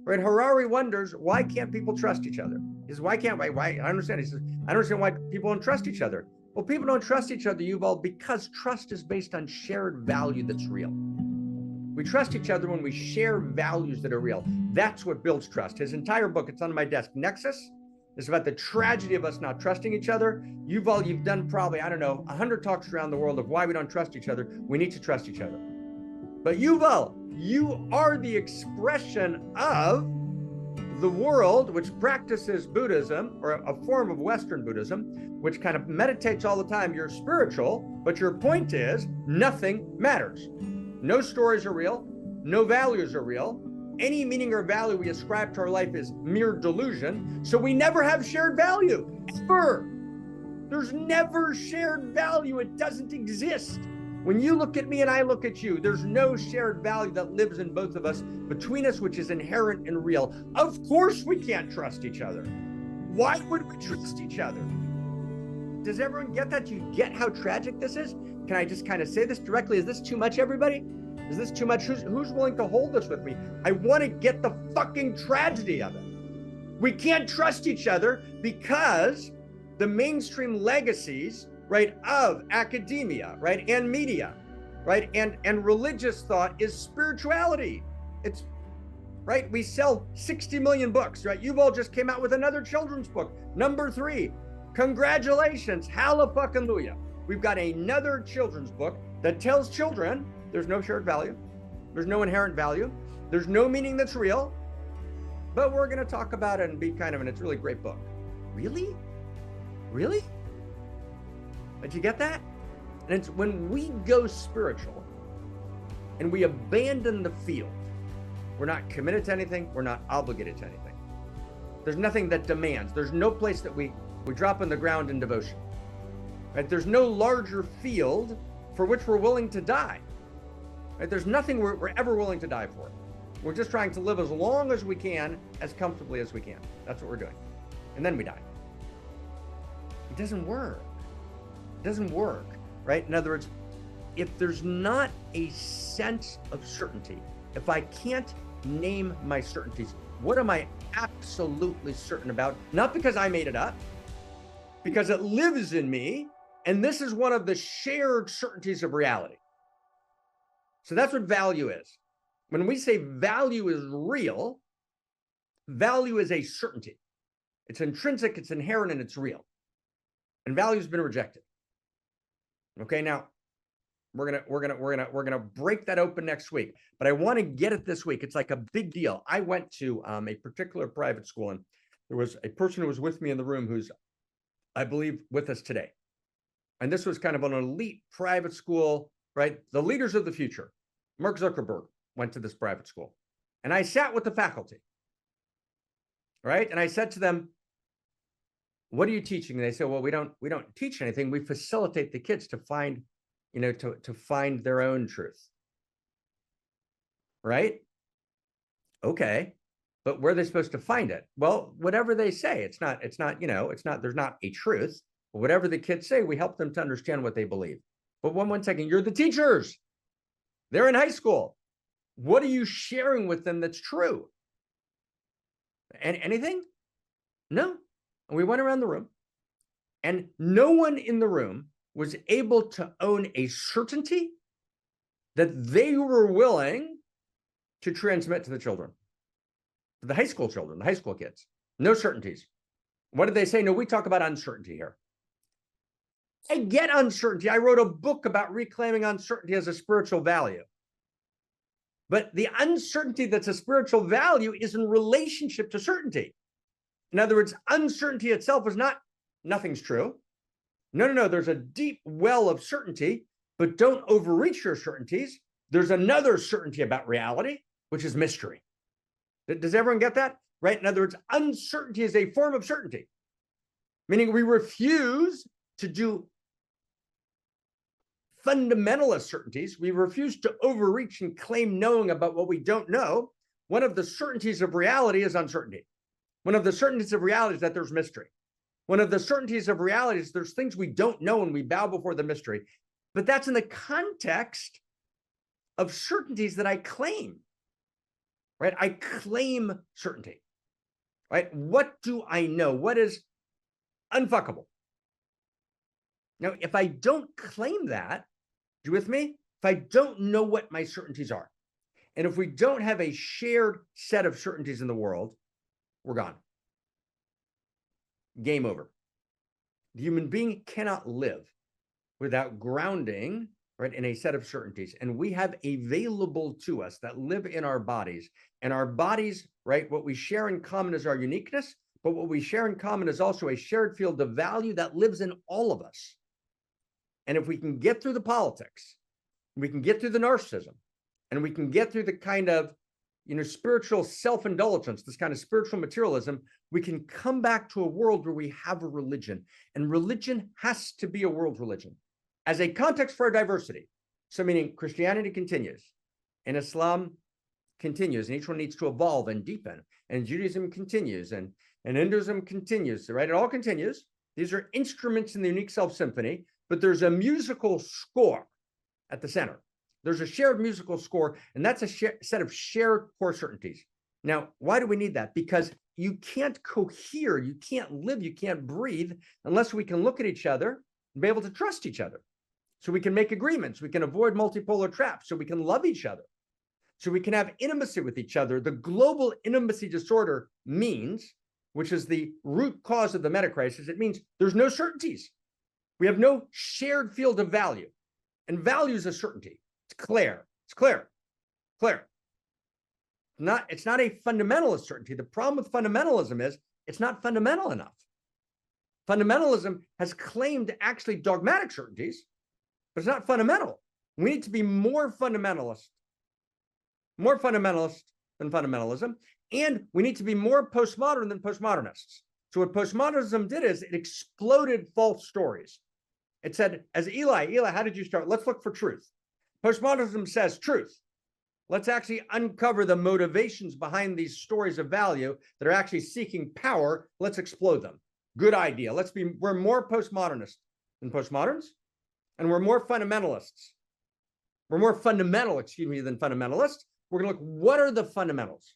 right? Harari wonders, why can't people trust each other? He says, why can't, why, I understand. He says, I don't understand why people don't trust each other. Well, people don't trust each other, Yuval, because trust is based on shared value that's real. We trust each other when we share values that are real. That's what builds trust. His entire book, it's on my desk, Nexus, is about the tragedy of us not trusting each other. Yuval, you've done probably, I don't know, 100 talks around the world of why we don't trust each other. We need to trust each other. But Yuval, you are the expression of the world which practices Buddhism, or a form of Western Buddhism, which kind of meditates all the time. You're spiritual, but your point is nothing matters. No stories are real. No values are real. Any meaning or value we ascribe to our life is mere delusion. So we never have shared value, ever. There's never shared value. It doesn't exist. When you look at me and I look at you, there's no shared value that lives in both of us, between us, which is inherent and real. Of course we can't trust each other. Why would we trust each other? Does everyone get that? Do you get how tragic this is? Can I just kind of say this directly? Is this too much, everybody? Is this too much? Who's willing to hold this with me? I want to get the fucking tragedy of it. We can't trust each other because the mainstream legacies, right, of academia, right, and media, right, and religious thought is spirituality. It's right. We sell 60 million books, right? Yuval just came out with another children's book, number 3. Congratulations, hallelujah. We've got another children's book that tells children there's no shared value, there's no inherent value, there's no meaning that's real, but we're going to talk about it and be kind of, and it's a really great book. Really? Really? But you get that? And it's when we go spiritual and we abandon the field, we're not committed to anything, we're not obligated to anything. There's nothing that demands, there's no place that we drop on the ground in devotion. Right? There's no larger field for which we're willing to die. Right? There's nothing we're ever willing to die for. We're just trying to live as long as we can, as comfortably as we can. That's what we're doing. And then we die. It doesn't work. It doesn't work, right? In other words, if there's not a sense of certainty, if I can't name my certainties, what am I absolutely certain about? Not because I made it up, because it lives in me. And this is one of the shared certainties of reality. So that's what value is. When we say value is real, value is a certainty. It's intrinsic, it's inherent, and it's real. And value has been rejected. Okay, now we're gonna break that open next week. But I want to get it this week. It's like a big deal. I went to a particular private school, and there was a person who was with me in the room who's, I believe, with us today. And this was kind of an elite private school, right? The leaders of the future. Mark Zuckerberg went to this private school. And I sat with the faculty, right? And I said to them, what are you teaching? And they said, well, we don't teach anything. We facilitate the kids to find, to find their own truth. Right? Okay. But where are they supposed to find it? Well, whatever they say, there's not a truth. But whatever the kids say, we help them to understand what they believe. But one second, you're the teachers. They're in high school. What are you sharing with them that's true? Anything? No. And we went around the room, and no one in the room was able to own a certainty that they were willing to transmit to the children, the high school children, the high school kids. No certainties. What did they say? No, we talk about uncertainty here. I get uncertainty. I wrote a book about reclaiming uncertainty as a spiritual value. But the uncertainty that's a spiritual value is in relationship to certainty. In other words, uncertainty itself is not, nothing's true. No. There's a deep well of certainty, but don't overreach your certainties. There's another certainty about reality, which is mystery. Does everyone get that? Right? In other words, uncertainty is a form of certainty, meaning we refuse to do fundamentalist certainties. We refuse to overreach and claim knowing about what we don't know. One of the certainties of reality is uncertainty. One of the certainties of reality is that there's mystery. One of the certainties of reality is there's things we don't know and we bow before the mystery. But that's in the context of certainties that I claim. right? I claim certainty, right? What do I know? What is unfuckable? Now, if I don't claim that, you with me? If I don't know what my certainties are, and if we don't have a shared set of certainties in the world, we're gone. Game over. The human being cannot live without grounding, right, in a set of certainties. And we have available to us that live in our bodies. And our bodies, right, what we share in common is our uniqueness, but what we share in common is also a shared field of value that lives in all of us. And if we can get through the politics, we can get through the narcissism, and we can get through the kind of, spiritual self-indulgence, this kind of spiritual materialism, we can come back to a world where we have a religion. And religion has to be a world religion as a context for our diversity. So meaning Christianity continues, and Islam continues, and each one needs to evolve and deepen, and Judaism continues, and Hinduism continues, right? It all continues. These are instruments in the unique self symphony, but there's a musical score at the center. There's a shared musical score, and that's a set of shared core certainties. Now, why do we need that? Because you can't cohere, you can't live, you can't breathe unless we can look at each other and be able to trust each other. So we can make agreements, we can avoid multipolar traps, so we can love each other, so we can have intimacy with each other. The global intimacy disorder means, which is the root cause of the meta crisis, it means there's no certainties. We have no shared field of value, and value is a certainty. It's clear. It's clear. Clear. It's not a fundamentalist certainty. The problem with fundamentalism is it's not fundamental enough. Fundamentalism has claimed actually dogmatic certainties, but it's not fundamental. We need to be more fundamentalist than fundamentalism, and we need to be more postmodern than postmodernists. So what postmodernism did is it exploded false stories. It said, as Eli, how did you start? Let's look for truth. Postmodernism says truth. Let's actually uncover the motivations behind these stories of value that are actually seeking power. Let's explode them. Good idea. We're more postmodernist than postmoderns, and we're more fundamentalists. We're more fundamental, than fundamentalists. We're going to look, what are the fundamentals?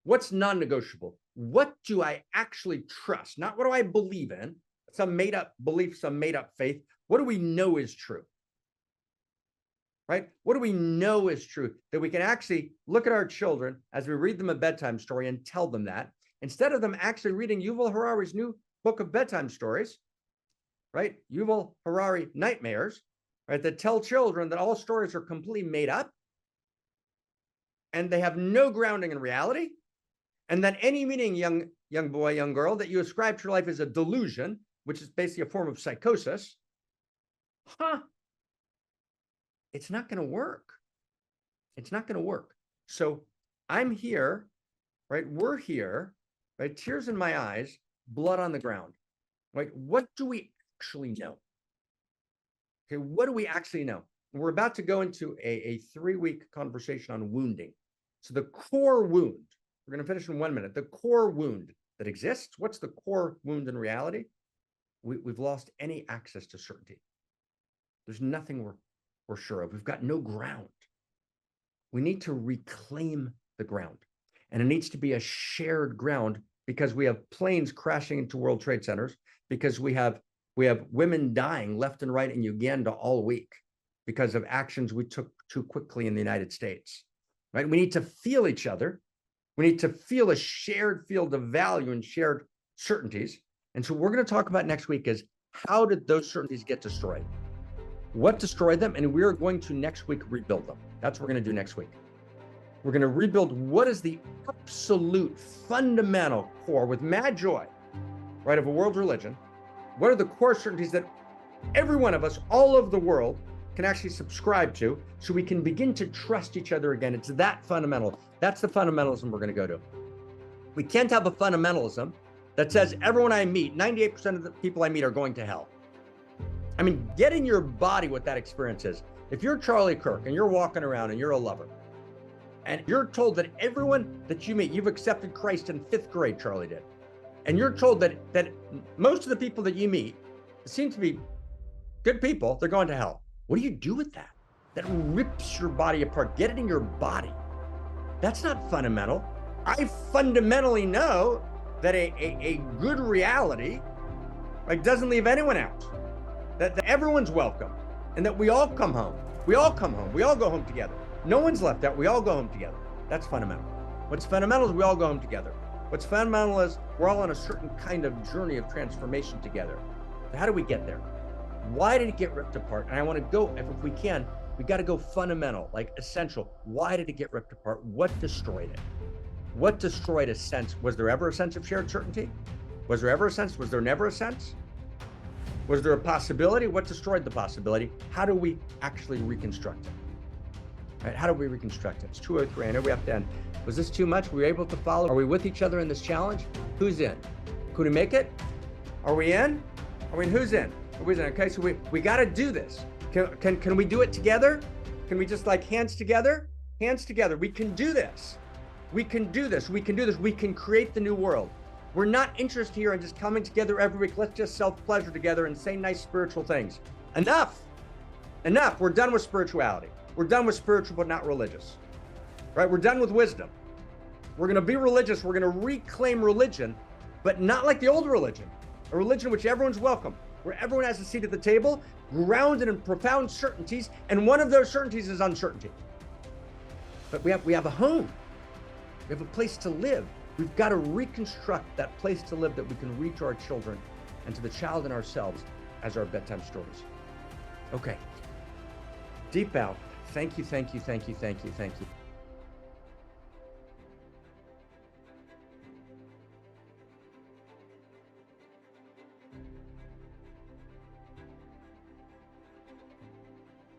What's non-negotiable? What do I actually trust? Not what do I believe in, some made-up belief, some made-up faith. What do we know is true? Right? What do we know is true? That we can actually look at our children as we read them a bedtime story and tell them that, instead of them actually reading Yuval Harari's new book of bedtime stories, right? Yuval Harari Nightmares, right? That tell children that all stories are completely made up and they have no grounding in reality, and that any meaning, young boy, young girl, that you ascribe to your life is a delusion, which is basically a form of psychosis. It's not going to work. It's not going to work. So I'm here, right? We're here, right? Tears in my eyes, blood on the ground, right? What do we actually know? Okay, what do we actually know? We're about to go into a 3-week conversation on wounding. So the core wound, we're going to finish in 1 minute. The core wound that exists, what's the core wound in reality? We've lost any access to certainty. There's nothing we're sure of. We've got no ground. We need to reclaim the ground. And it needs to be a shared ground, because we have planes crashing into World Trade Centers, because we have women dying left and right in Uganda all week because of actions we took too quickly in the United States, right? We need to feel each other. We need to feel a shared field of value and shared certainties. And so we're going to talk about next week is, how did those certainties get destroyed? What destroyed them? And we're going to next week rebuild them. That's what we're going to do next week. We're going to rebuild what is the absolute fundamental core with mad joy, right, of a world religion. What are the core certainties that every one of us all over the world can actually subscribe to, so we can begin to trust each other again? It's that fundamental. That's the fundamentalism we're going to go to. We can't have a fundamentalism that says everyone I meet, 98% of the people I meet are going to hell. I mean, get in your body what that experience is. If you're Charlie Kirk and you're walking around and you're a lover, and you're told that everyone that you meet, you've accepted Christ in 5th grade, Charlie did, and you're told that most of the people that you meet seem to be good people, they're going to hell. What do you do with that? That rips your body apart. Get it in your body. That's not fundamental. I fundamentally know that a good reality, like, doesn't leave anyone out, that everyone's welcome, and that we all come home. We all come home. We all go home together. No one's left out. We all go home together. That's fundamental. What's fundamental is we all go home together. What's fundamental is we're all on a certain kind of journey of transformation together. So how do we get there? Why did it get ripped apart? And I want to go, if we can, we got to go fundamental, like essential. Why did it get ripped apart? What destroyed it? What destroyed a sense? Was there ever a sense of shared certainty? Was there ever a sense? Was there never a sense? Was there a possibility? What destroyed the possibility? How do we actually reconstruct it? Right? How do we reconstruct it? It's 2:03. I know we have to end. Was this too much? Were we able to follow? Are we with each other in this challenge? Who's in? Could we make it? Are we in? Are we in? Who's in? Who's in? Okay, so we got to do this. Can we do it together? Can we just, like, hands together? Hands together. We can do this. We can do this. We can do this. We can create the new world. We're not interested here in just coming together every week. Let's just self-pleasure together and say nice spiritual things. Enough. Enough. We're done with spirituality. We're done with spiritual but not religious. Right? We're done with wisdom. We're going to be religious. We're going to reclaim religion, but not like the old religion. A religion in which everyone's welcome, where everyone has a seat at the table, grounded in profound certainties, and one of those certainties is uncertainty. But we have a home. We have a place to live. We've got to reconstruct that place to live that we can read to our children and to the child in ourselves as our bedtime stories. Okay. Deep out. Thank you, thank you, thank you, thank you, thank you.